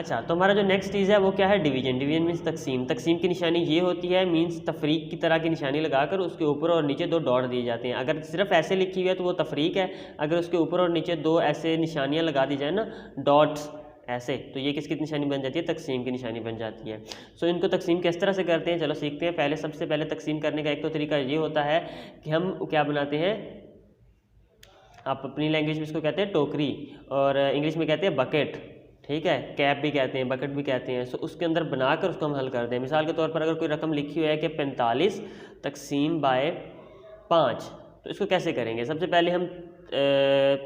अच्छा, तो हमारा जो नेक्स्ट चीज़ है वो क्या है, डिवीजन। डिवीजन मीन्स तकसीम। तकसीम की निशानी ये होती है, मीन्स तफरीक की तरह की निशानी लगाकर उसके ऊपर और नीचे 2 डॉट दिए जाते हैं। अगर सिर्फ ऐसे लिखी हुई है तो वो तफरीक है, अगर उसके ऊपर और नीचे 2 ऐसे निशानियाँ लगा दी जाए ना, डॉट्स ऐसे, तो ये किसकी निशानी बन जाती है, तकसीम की निशानी बन जाती है। सो इनको तकसीम किस तरह से करते हैं, चलो सीखते हैं। पहले सबसे पहले तकसीम करने का एक तो तरीका ये होता है कि हम क्या बनाते हैं, आप अपनी लैंग्वेज में इसको कहते हैं टोकरी, और इंग्लिश में कहते हैं बकेट, ठीक है, कैप भी कहते हैं, बकेट भी कहते हैं। सो उसके अंदर बनाकर उसको हम हल करते हैं। मिसाल के तौर पर अगर कोई रकम लिखी हुई है कि 45 तकसीम बाय 5, तो इसको कैसे करेंगे। सबसे पहले हम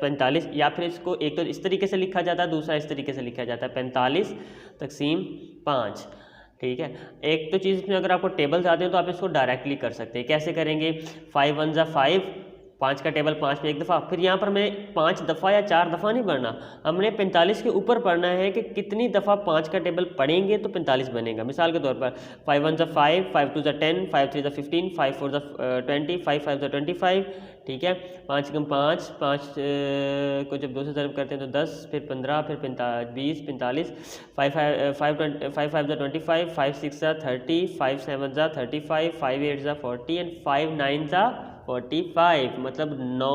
45, या फिर इसको एक तो इस तरीके से लिखा जाता है, दूसरा इस तरीके से लिखा जाता है, 45 तकसीम 5, ठीक है। एक तो चीज़ में अगर आपको टेबल आते हैं तो आप इसको डायरेक्टली कर सकते हैं। कैसे करेंगे, 5 1 जा 5, 5 का टेबल 5 में एक दफ़ा, फिर यहाँ पर मैं 5 दफ़ा या 4 दफ़ा नहीं पढ़ना, हमने 45 के ऊपर पढ़ना है कि कितनी दफ़ा 5 का टेबल पढ़ेंगे तो 45 बनेगा। मिसाल के तौर पर 5 1 जा 5, 5 2 जा 10, 5 3 जा 15, 5 4 जा 20, 5 5 जा 25, ठीक है। 5 कम 5, 5 को जब 2 से ज़रब करते हैं तो 10, फिर 15, फिर 20, 45, 5 5 जा 25, 5 6 जा 30, 5 7 जा 35, 5 8 जा 40 एंड 5 9 जा 45, मतलब 9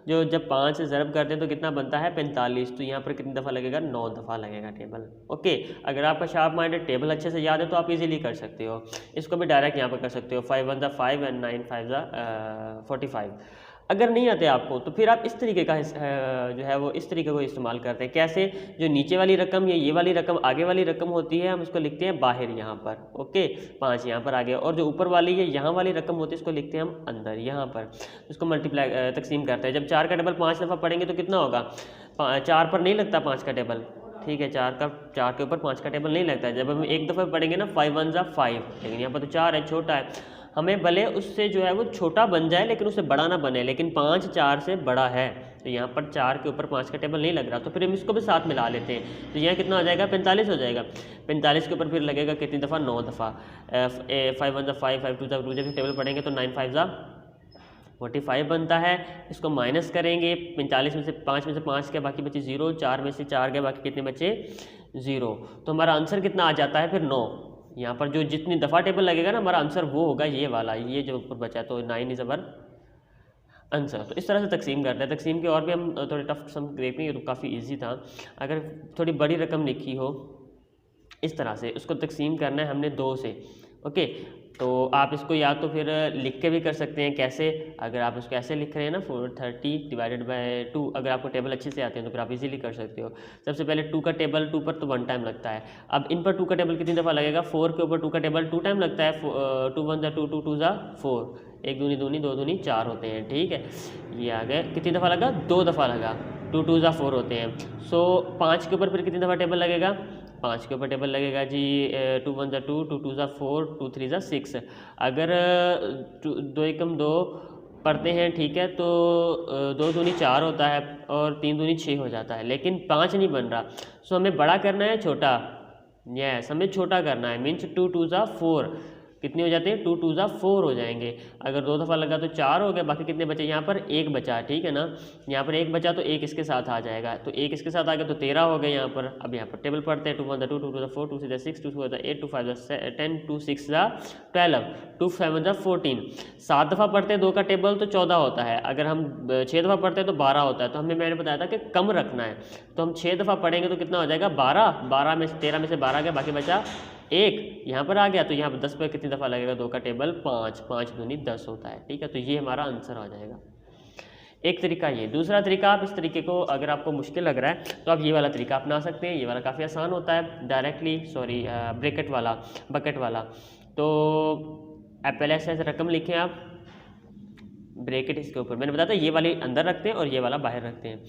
जो जब 5 से ज़रब करते हैं तो कितना बनता है, 45। तो यहाँ पर कितनी दफ़ा लगेगा, 9 दफ़ा लगेगा टेबल। ओके, अगर आपका शार्प माइंडेड टेबल अच्छे से याद है तो आप इजीली कर सकते हो। इसको भी डायरेक्ट यहाँ पर कर सकते हो, 5 1 जा 5 एंड 9 5 जा 45। अगर नहीं आते आपको तो फिर आप इस तरीके का जो है वो इस तरीके को इस्तेमाल करते हैं। कैसे, जो नीचे वाली रकम या ये वाली रकम आगे वाली रकम होती है हम उसको लिखते हैं बाहर यहाँ पर, ओके, 5 यहाँ पर आ गया, और जो ऊपर वाली है यहाँ वाली रकम होती है इसको लिखते हैं हम अंदर यहाँ पर। उसको मल्टीप्लाई तकसीम करते हैं। जब 4 का टेबल 5 दफ़ा पढ़ेंगे तो कितना होगा, 4 पर नहीं लगता 5 का टेबल, ठीक है, 4 के ऊपर 5 का टेबल नहीं लगता है। जब हम एक दफ़ा पढ़ेंगे ना 5 1 जा 5, लेकिन यहाँ पर तो 4 है, छोटा है, हमें भले उससे जो है वो छोटा बन जाए लेकिन उससे बड़ा ना बने, लेकिन 5 4 से बड़ा है, तो यहाँ पर 4 के ऊपर 5 का टेबल नहीं लग रहा, तो फिर हम इसको भी साथ मिला लेते हैं। तो यहाँ कितना हो जाएगा, 45 हो जाएगा। 45 के ऊपर फिर लगेगा कितनी दफ़ा, 9 दफ़ा। 5 1 जा 5, 5 2 जा 2, जब टेबल पढ़ेंगे तो 9 5 जा 45 बनता है। इसको माइनस करेंगे, 45 में से 5 में से 5 के बाकी बचे 0, 4 में से 4 के बाकी कितने बचे 0, तो हमारा आंसर कितना आ जाता है फिर 9। यहाँ पर जो जितनी दफ़ा टेबल लगेगा ना हमारा आंसर वो होगा ये वाला, ये जो ऊपर बचा, तो 9 इज़ अवर आंसर। तो इस तरह से तकसीम करते हैं। तकसीम के और भी हम थोड़े टफ सम देखेंगे तो काफ़ी इजी था। अगर थोड़ी बड़ी रकम लिखी हो इस तरह से, उसको तकसीम करना है हमने 2 से, ओके, तो आप इसको या तो फिर लिख के भी कर सकते हैं। कैसे, अगर आप इसको ऐसे लिख रहे हैं ना 430 डिवाइडेड बाय 2, अगर आपको टेबल अच्छे से आते हैं तो फिर आप इजीली कर सकते हो। सबसे पहले 2 का टेबल 2 पर तो 1 टाइम लगता है। अब इन पर 2 का टेबल कितनी दफ़ा लगेगा, 4 के ऊपर 2 का टेबल 2 टाइम लगता है। 2 1 जा 2, 2 2 जा 4, 1 दूनी दूनी 2 दूनी 4 होते हैं, ठीक है। ये आ गए, कितनी दफ़ा लगा, 2 दफ़ा लगा, 2 2 जा 4 होते हैं। सो 5 के ऊपर फिर कितनी दफ़ा टेबल लगेगा, 5 के ऊपर टेबल लगेगा जी 2 1 जा 2, 2 2 जा 4, 2 3 जा 6। अगर 2 1 2 पढ़ते हैं, ठीक है, तो 2 दूनी 4 होता है और 3 दूनी 6 हो जाता है, लेकिन 5 नहीं बन रहा। सो हमें बड़ा करना है, छोटा, यस, हमें छोटा करना है, मीन्स 2 2 जा 4 कितने हो जाते हैं, 2 2 जा 4 हो जाएंगे। अगर 2 दफ़ा लगा तो 4 हो गया, बाकी कितने बचे, यहाँ पर 1 बचा, ठीक है ना, यहाँ पर 1 बचा तो 1 इसके साथ आ जाएगा, तो 1 इसके साथ आ गया तो 13 हो गए यहाँ पर। अब यहाँ पर टेबल पढ़ते हैं, 2 1 जा 2, 2 2 जा 4, 2 3 जा 6, 2 4 जा 8, 2 5 जा 10, 2 6 जा 12, 2 7 जा 14। 7 दफ़ा पढ़ते हैं 2 का टेबल तो 14 होता है। अगर हम 6 दफ़ा पढ़ते हैं तो 12 होता है। तो हमें मैंने बताया था कि कम रखना है, तो हम 6 दफ़ा पढ़ेंगे तो कितना हो जाएगा, 12, 12 में 13 में से 12 गया, बाकी बचा 1 यहाँ पर आ गया। तो यहाँ पर 10 पर कितनी दफ़ा लगेगा, 2 का टेबल 5, 5 दूनी 10 होता है, ठीक है। तो ये हमारा आंसर आ जाएगा। एक तरीका ये। दूसरा तरीका, आप इस तरीके को अगर आपको मुश्किल लग रहा है तो आप ये वाला तरीका अपना सकते हैं। ये वाला काफ़ी आसान होता है, डायरेक्टली ब्रैकेट वाला, बकेट वाला। तो पहले ऐसे रकम लिखें आप, ब्रैकेट इसके ऊपर, मैंने बताया था ये वाली अंदर रखते हैं और ये वाला बाहर रखते हैं।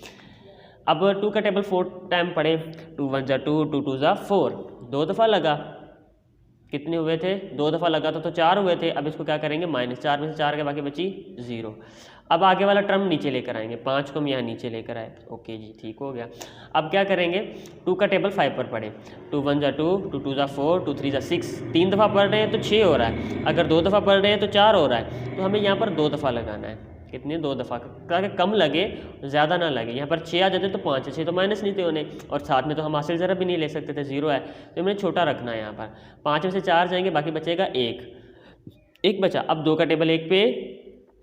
अब 2 का टेबल 4 टाइम पढ़े, 2 1 जा 2, 2 2 जा 4, 2 दफ़ा लगा, कितने हुए थे, 2 दफ़ा लगा तो 4 हुए थे। अब इसको क्या करेंगे, -4 में से 4 के बाकी बची 0। अब आगे वाला टर्म नीचे लेकर आएंगे, 5 को हम यहाँ नीचे लेकर आए, ओके जी, ठीक हो गया। अब क्या करेंगे, 2 का टेबल 5 पर पढ़े, 2 1 जा 2, 2 2 जा 4, 2 3 जा 6, 3 दफ़ा पढ़ रहे हैं तो 6 हो रहा है। अगर 2 दफ़ा पढ़ रहे हैं तो 4 हो रहा है। तो हमें यहाँ पर 2 दफ़ा लगाना है, कितने 2 दफ़ा, ताकि कम लगे ज़्यादा ना लगे। यहाँ पर 6 आ जाते तो 5 है, 6 तो माइनस नहीं थे उन्हें, और साथ में तो हम हासिल ज़रा भी नहीं ले सकते थे, 0 है, तो हमें छोटा रखना है। यहाँ पर 5 में से 4 जाएंगे, बाकी बचेगा 1 बचा। अब 2 का टेबल 1 पे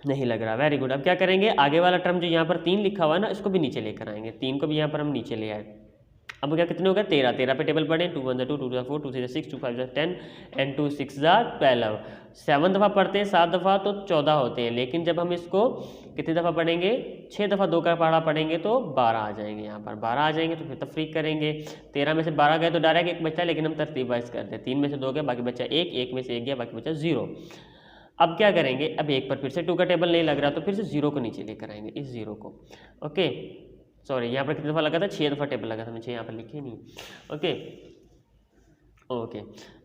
नहीं लग रहा, वेरी गुड। अब क्या करेंगे, आगे वाला टर्म जो यहाँ पर 3 लिखा हुआ है ना, इसको भी नीचे लेकर आएंगे, 3 को भी यहाँ पर हम नीचे ले आए। अब क्या कितने हो गए, 13 पे टेबल पढ़ें, 2 1 2 2 4 2 3 6 2 5 10 एंड 2 6 12। 7 दफ़ा पढ़ते हैं, 7 दफ़ा तो 14 होते हैं, लेकिन जब हम इसको कितनी दफ़ा पढ़ेंगे, 6 दफ़ा 2 का पढ़ा पढ़ेंगे तो 12 आ जाएंगे। यहाँ पर 12 आ जाएंगे, तो फिर तफरीक करेंगे। 13 में से 12 गए तो डायरेक्ट 1 बचता है, लेकिन हम तरतीब वाइज करते हैं। 3 में से 2 गए, बाकी बचा 1, 1 में से 1 गया, बाकी बचा 0। अब क्या करेंगे, अब 1 पर फिर से 2 का टेबल नहीं लग रहा, तो फिर से 0 को नीचे लेकर आएंगे, इस 0 को। ओके, सॉरी, यहाँ पर कितनी दफ़ा लगा था, 6 दफ़ा टेबल लगा था, मुझे यहाँ पर लिखे नहीं। ओके ओके,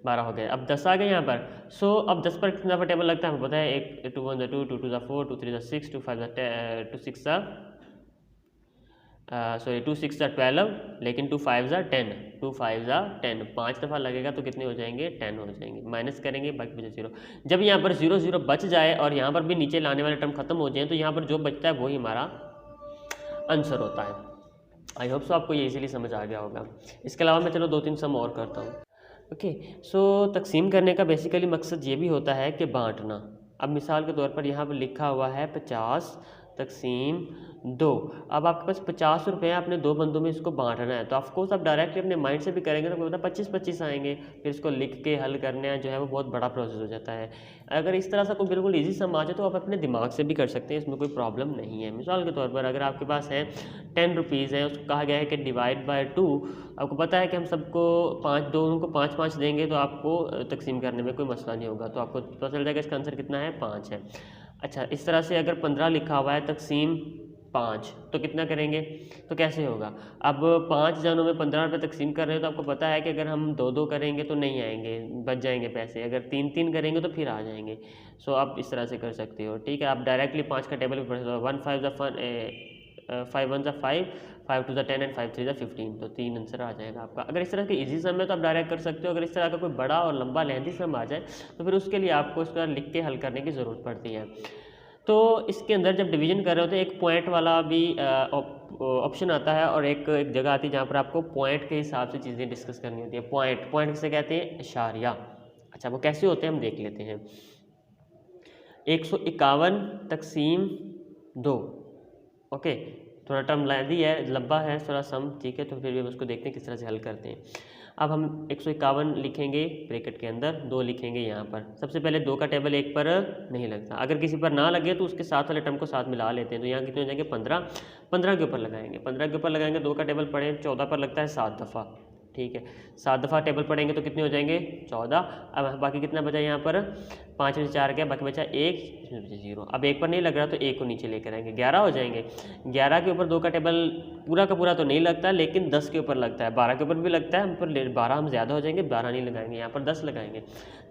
12 हो गए। अब 10 आ गए यहाँ पर। सो अब 10 पर कितना दफ़ा टेबल लगता है हमें पता है, 1 2 1 2 2 2 4 2 3 6 2 5 2 6 सॉरी 2 6 12, लेकिन 2 5 10, 2 5 10, 5 दफ़ा लगेगा तो कितने हो जाएंगे, 10 हो जाएंगे। माइनस करेंगे, बाकी बचे 0। जब यहाँ पर 0 0 बच जाए और यहाँ पर भी नीचे लाने वाले टर्म खत्म हो जाए, तो यहाँ पर जो बचता है वही हमारा आंसर होता है। आई होप सो आपको ये इजीली समझ आ गया होगा। इसके अलावा मैं चलो 2-3 सम और करता हूँ। ओके, सो तकसीम करने का बेसिकली मकसद ये भी होता है कि बांटना। अब मिसाल के तौर पर यहाँ पर लिखा हुआ है 50 तकसीम 2। अब आपके पास 50 रुपये अपने 2 बंदों में इसको बांटना है, तो ऑफकोर्स आप डायरेक्टली अपने माइंड से भी करेंगे तो पता 25-25 आएंगे, फिर इसको लिख के हल करना जो है वो बहुत बड़ा प्रोसेस हो जाता है। अगर इस तरह से कोई बिल्कुल ईजी सम आ जाए तो आप अपने दिमाग से भी कर सकते हैं, इसमें कोई प्रॉब्लम नहीं है। मिसाल के तौर पर अगर आपके पास है 10 रुपीज़ है, उसको कहा गया है कि डिवाइड बाय 2, आपको पता है कि हम सबको 5 दोनों को 5-5 देंगे तो आपको तकसीम करने में कोई मसला नहीं होगा, तो आपको पता चल जाएगा इसका आंसर कितना है, 5 है। अच्छा, इस तरह से अगर 15 लिखा हुआ है तकसीम 5, तो कितना करेंगे, तो कैसे होगा। अब 5 जनों में 15 रुपये तकसीम कर रहे हैं, तो आपको पता है कि अगर हम 2-2 करेंगे तो नहीं आएंगे, बच जाएंगे पैसे, अगर 3-3 करेंगे तो फिर आ जाएंगे। सो आप इस तरह से कर सकते हो, ठीक है। आप डायरेक्टली 5 का टेबल भी पढ़ सकते हो, 1 5 5 1 5 5 2 10 एंड 5 3 15, तो 3 आंसर आ जाएगा आपका। अगर इस तरह के इजी सम है तो आप डायरेक्ट कर सकते हो। अगर इस तरह का कोई बड़ा और लंबा लेंथी सम आ जाए तो फिर उसके लिए आपको इसका लिख के हल करने की ज़रूरत पड़ती है। तो इसके अंदर जब डिवीज़न कर रहे होते हैं, एक पॉइंट वाला भी ऑप्शन आता है, और एक जगह आती है जहाँ पर आपको पॉइंट के हिसाब से चीज़ें डिस्कस करनी होती है। पॉइंट किसे कहते हैं, इशारिया। अच्छा, वो कैसे होते हैं हम देख लेते हैं। 151 तकसीम 2। ओके, थोड़ा टर्म लेंथी है, लंबा है थोड़ा सम, ठीक है, तो फिर भी हम उसको देखते हैं किस तरह से हल करते हैं। अब हम 151 लिखेंगे ब्रैकेट के अंदर, 2 लिखेंगे यहाँ पर। सबसे पहले 2 का टेबल 1 पर नहीं लगता, अगर किसी पर ना लगे तो उसके साथ वाले टर्म को साथ मिला लेते हैं। तो यहाँ कितने हो जाएंगे, 15 के ऊपर लगाएंगे, 15 के ऊपर लगाएंगे। 2 का टेबल पढ़ें, 14 पर लगता है 7 दफ़ा, ठीक है। 7 दफ़ा टेबल पढ़ेंगे तो कितने हो जाएंगे, 14। अब बाकी कितना बचा यहाँ पर, 5 में से 4 गया, बाकी बचा 1, इसमें बचा 0। अब 1 पर नहीं लग रहा तो 1 को नीचे लेकर आएंगे, 11 हो जाएंगे। 11 के ऊपर 2 का टेबल पूरा का पूरा तो नहीं लगता, लेकिन 10 के ऊपर लगता है, 12 के ऊपर भी लगता है, हम पर 12 हम ज़्यादा हो जाएंगे, 12 नहीं लगाएंगे, यहाँ पर 10 लगाएंगे।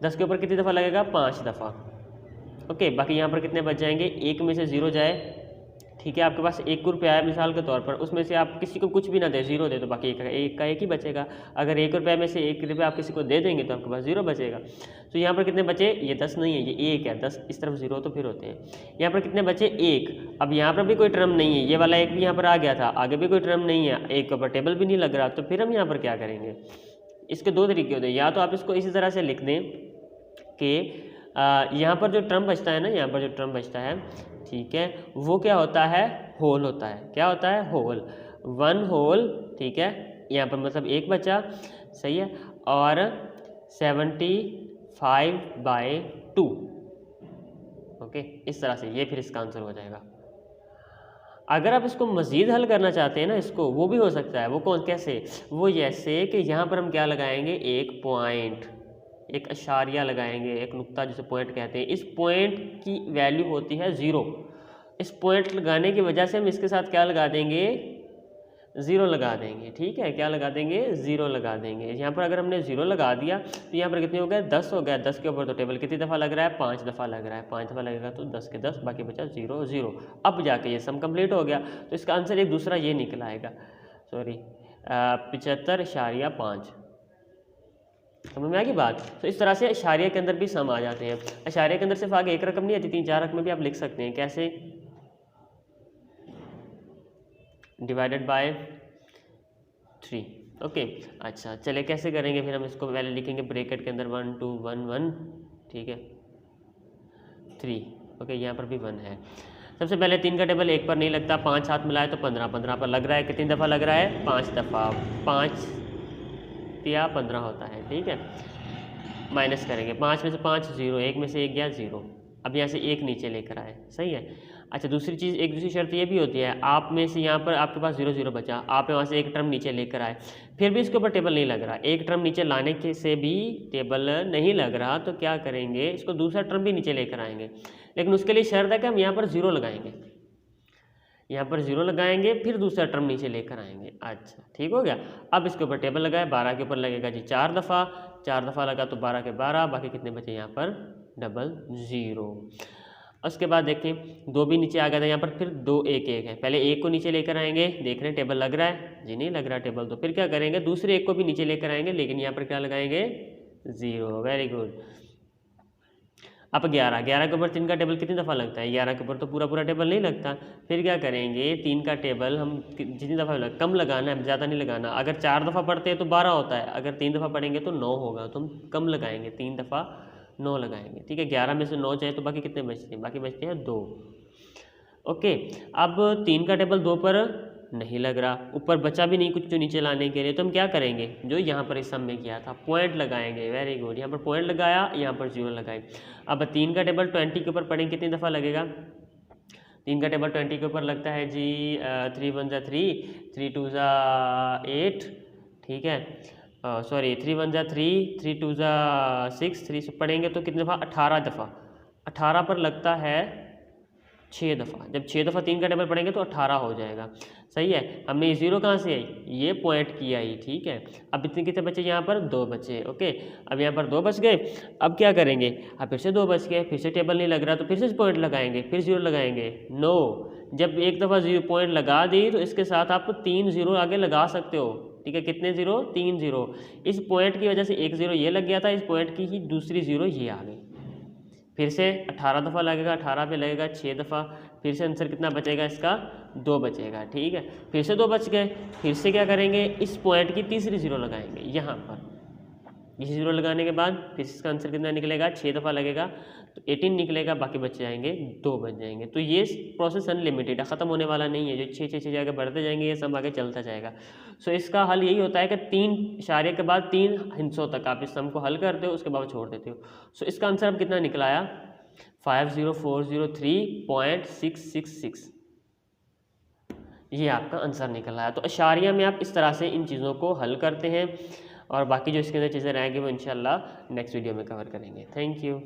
10 के ऊपर कितनी दफ़ा लगेगा, 5 दफ़ा। ओके, बाकी यहाँ पर कितने बच जाएंगे, 1 में से 0 जाए, ठीक है। आपके पास 1 रुपया है मिसाल के तौर पर, उसमें से आप किसी को कुछ भी ना दे, 0 दे, तो बाकी एक का एक ही बचेगा। अगर 1 रुपये में से 1 रुपया आप किसी को दे देंगे तो आपके पास 0 बचेगा। तो यहाँ पर कितने बचे, ये 10 नहीं है, ये 1 है, 10 इस तरफ 0 तो फिर होते हैं। यहाँ पर कितने बचे, 1। अब यहाँ पर भी कोई टर्म नहीं है, ये वाला 1 भी यहाँ पर आ गया था, आगे भी कोई टर्म नहीं है, 1 के ऊपर टेबल भी नहीं लग रहा, तो फिर हम यहाँ पर क्या करेंगे। इसके 2 तरीके होते हैं, या तो आप इसको इसी तरह से लिख दें कि यहाँ पर जो टर्म बचता है ना, यहाँ पर जो टर्म बचता है, ठीक है, वो क्या होता है, होल होता है। क्या होता है, होल, 1 होल, ठीक है। यहाँ पर मतलब 1 बचा, सही है, और 75/2। ओके, इस तरह से ये फिर इसका आंसर हो जाएगा। अगर आप इसको मज़ीद हल करना चाहते हैं ना, इसको, वो भी हो सकता है। वो कौन, कैसे, वो ऐसे कि यहाँ पर हम क्या लगाएंगे, एक पॉइंट, एक इशारिया लगाएंगे, एक नुक्ता जिसे पॉइंट कहते हैं। इस पॉइंट की वैल्यू होती है 0। इस पॉइंट लगाने की वजह से हम इसके साथ क्या लगा देंगे, 0 लगा देंगे, ठीक है। क्या लगा देंगे, 0 लगा देंगे। यहाँ पर अगर हमने 0 लगा दिया तो यहाँ पर कितने हो गए, 10 हो गया। 10 के ऊपर तो टेबल कितनी दफ़ा लग रहा है, 5 दफ़ा लग रहा है। 5 दफ़ा लगेगा तो 10 के 10, बाकी बचा 0 0। अब जाके ये सम कंप्लीट हो गया, तो इसका आंसर एक दूसरा ये निकल आएगा, सॉरी 75.5। समझ में आएगी बात। तो इस तरह से इशारिया के अंदर भी सम आ जाते हैं। इशारिया के अंदर सिर्फ आगे एक रकम नहीं आती, 3-4 रकमें भी आप लिख सकते हैं। कैसे, डिवाइडेड बाय 3। ओके, अच्छा चले कैसे करेंगे फिर हम इसको, पहले लिखेंगे ब्रैकेट के अंदर 1 2 1 1, ठीक है, 3। ओके, यहाँ पर भी 1 है। सबसे पहले 3 का टेबल 1 पर नहीं लगता, 5 हाथ मिलाए तो 15, 15 पर लग रहा है। कितनी दफ़ा लग रहा है? 5 दफ़ा। 5 या 15 होता है, ठीक है। माइनस करेंगे, 5 में से 5 0, 1 में से 1 गया 0। अब यहाँ से 1 नीचे लेकर आए, सही है। अच्छा, दूसरी चीज़, एक दूसरी शर्त ये भी होती है, आप में से यहाँ पर आपके पास 0 0 बचा, आप वहाँ से एक टर्म नीचे लेकर आए, फिर भी इसके ऊपर टेबल नहीं लग रहा, एक टर्म नीचे लाने के से भी टेबल नहीं लग रहा, तो क्या करेंगे, इसको दूसरा टर्म भी नीचे लेकर आएंगे। लेकिन उसके लिए शर्त है कि हम यहाँ पर 0 लगाएंगे, यहाँ पर 0 लगाएंगे, फिर दूसरा टर्म नीचे लेकर आएंगे। अच्छा, ठीक हो गया। अब इसके ऊपर टेबल लगाए, 12 के ऊपर लगेगा जी 4 दफ़ा, 4 दफ़ा लगा तो 12 के 12, बाकी कितने बचे यहाँ पर? 00। उसके बाद देखें 2 भी नीचे आ गया था, यहाँ पर फिर 2 1 1 है। पहले 1 को नीचे लेकर आएंगे, देख रहे हैं टेबल लग रहा है जी, नहीं लग रहा टेबल, तो फिर क्या करेंगे, दूसरे 1 को भी नीचे लेकर आएंगे, लेकिन यहाँ पर क्या लगाएंगे? 0। Very good. अब 11 के ऊपर 3 का टेबल कितनी दफ़ा लगता है? 11 के ऊपर तो पूरा पूरा टेबल नहीं लगता। फिर क्या करेंगे, 3 का टेबल हम जितनी दफ़ा कम लगाना है, ज़्यादा नहीं लगाना। अगर 4 दफ़ा पढ़ते हैं तो 12 होता है, अगर 3 दफ़ा पढ़ेंगे तो 9 होगा, तो हम कम लगाएंगे, 3 दफ़ा 9 लगाएंगे, ठीक है। 11 में से 9 जाए तो बाकी कितने बचते हैं? बाकी बचते हैं 2। ओके, अब 3 का टेबल 2 पर नहीं लग रहा, ऊपर बचा भी नहीं कुछ जो नीचे लाने के लिए, तो हम क्या करेंगे, जो यहाँ पर इस सम में किया था, पॉइंट लगाएंगे। वेरी गुड, यहाँ पर पॉइंट लगाया, यहाँ पर 0 लगाए। अब 3 का टेबल 20 के ऊपर पढ़ेंगे, कितनी दफ़ा लगेगा? 3 का टेबल 20 के ऊपर लगता है जी 3 1 = 3, 3 2 = 8, ठीक है। सॉरी 3 1 = 3, 3 2 = 6, 3 से पढ़ेंगे तो कितनी दफ़ा? 18 दफ़ा। 18 पर लगता है 6 दफ़ा। जब 6 दफ़ा 3 का टेबल पढ़ेंगे तो 18 हो जाएगा, सही है। हमने ये 0 कहाँ से आई? ये पॉइंट की आई, ठीक है। अब इतने कितने बचे? यहाँ पर 2 बचे। ओके, अब यहाँ पर 2 बच गए। अब क्या करेंगे, अब फिर से 2 बच गए, फिर से टेबल नहीं लग रहा, तो फिर से पॉइंट लगाएंगे, फिर 0 लगाएंगे। नो, जब एक दफ़ा 0 पॉइंट लगा दी तो इसके साथ आप 3 0 आगे लगा सकते हो, ठीक है। कितने 0? 3 0। इस पॉइंट की वजह से एक 0 ये लग गया था, इस पॉइंट की ही दूसरी 0 ये आ गई। फिर से 18 दफ़ा लगेगा, 18 पे लगेगा 6 दफ़ा, फिर से आंसर कितना बचेगा इसका? 2 बचेगा, ठीक है। फिर से 2 बच गए, फिर से क्या करेंगे, इस पॉइंट की तीसरी 0 लगाएंगे यहाँ पर। इसी 0 लगाने के बाद फिर इसका आंसर कितना निकलेगा? 6 दफ़ा लगेगा तो 18 निकलेगा, बाकी बच जाएंगे 2 बच जाएंगे। तो ये प्रोसेस अनलिमिटेड है, ख़त्म होने वाला नहीं है, जो 6 आगे बढ़ते जाएंगे ये सब आगे चलता जाएगा। सो इसका हल यही होता है कि 3 इशारे के बाद 3 हिस्सों तक आप इस सम को हल करते हो, उसके बाद छोड़ देते हो। सो इसका आंसर अब कितना निकला आया? 50403.666। ये आपका आंसर निकल आया। तो इशारिया में आप इस तरह से इन चीज़ों को हल करते हैं, और बाकी जो इसके अंदर चीज़ें रहेंगी वो इंशाल्लाह नेक्स्ट वीडियो में कवर करेंगे। Thank you.